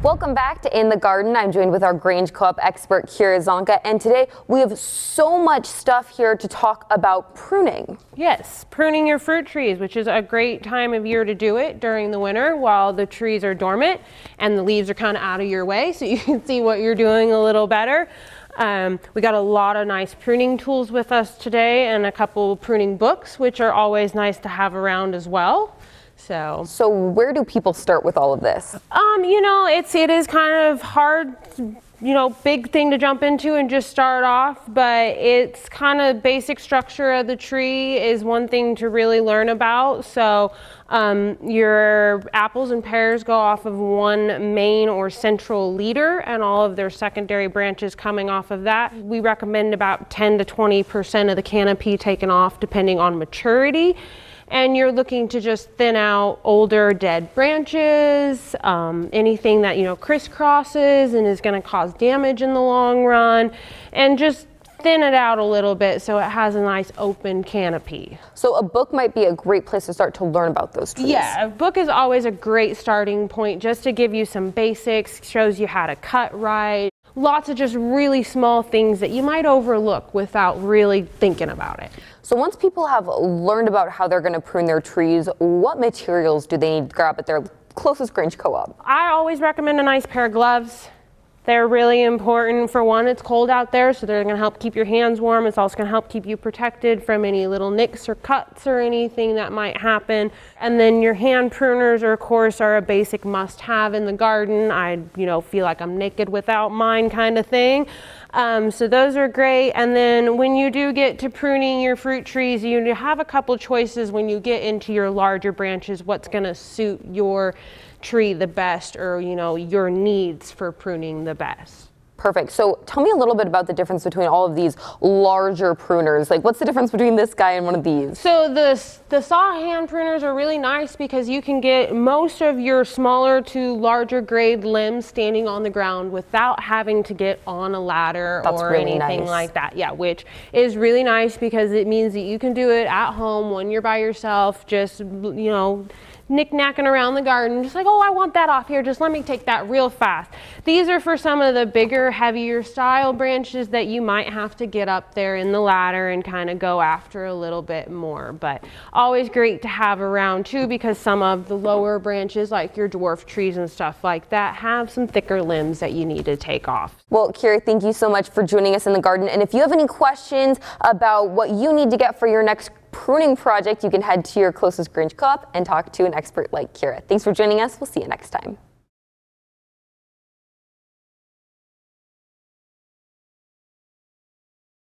Welcome back to In the Garden. I'm joined with our Grange Co-op expert, Kira Zonka, and today we have so much stuff here to talk about pruning. Yes, pruning your fruit trees, which is a great time of year to do it during the winter while the trees are dormant and the leaves are kind of out of your way, so you can see what you're doing a little better. We got a lot of nice pruning tools with us today and a couple pruning books, which are always nice to have around as well. So where do people start with all of this? You know, it is kind of hard, big thing to jump into and just start off, but it's kind of basic structure of the tree is one thing to really learn about. So your apples and pears go off of one main or central leader and all of their secondary branches coming off of that. We recommend about 10 to 20% of the canopy taken off depending on maturity. And you're looking to just thin out older dead branches, anything that crisscrosses and is going to cause damage in the long run, and just thin it out a little bit so it has a nice open canopy. So a book might be a great place to start to learn about those trees. Yeah, a book is always a great starting point just to give you some basics, shows you how to cut right. Lots of just really small things that you might overlook without really thinking about it. So once people have learned about how they're going to prune their trees, what materials do they need to grab at their closest Grange Co-op? I always recommend a nice pair of gloves. They're really important. For one, it's cold out there, so they're going to help keep your hands warm. It's also going to help keep you protected from any little nicks or cuts or anything that might happen. And then your hand pruners, of course, are a basic must-have in the garden. I, feel like I'm naked without mine kind of thing. So those are great. And then when you do get to pruning your fruit trees, you have a couple choices when you get into your larger branches, what's going to suit your tree the best, or your needs for pruning the best. Perfect. So tell me a little bit about the difference between all of these larger pruners. Like, what's the difference between this guy and one of these? So the saw hand pruners are really nice because you can get most of your smaller to larger grade limbs standing on the ground without having to get on a ladder or really anything nice. like that. Yeah, which is really nice because it means that you can do it at home when you're by yourself, just knick-knacking around the garden, just like, oh, I want that off here, just let me take that real fast. These are for some of the bigger, heavier style branches that you might have to get up there in the ladder and kind of go after a little bit more, but always great to have around too, because some of the lower branches, like your dwarf trees and stuff like that, have some thicker limbs that you need to take off. Well, Kira, thank you so much for joining us in the garden, and if you have any questions about what you need to get for your next pruning project, you can head to your closest Grange Co-op and talk to an expert like Kira. Thanks for joining us. We'll see you next time.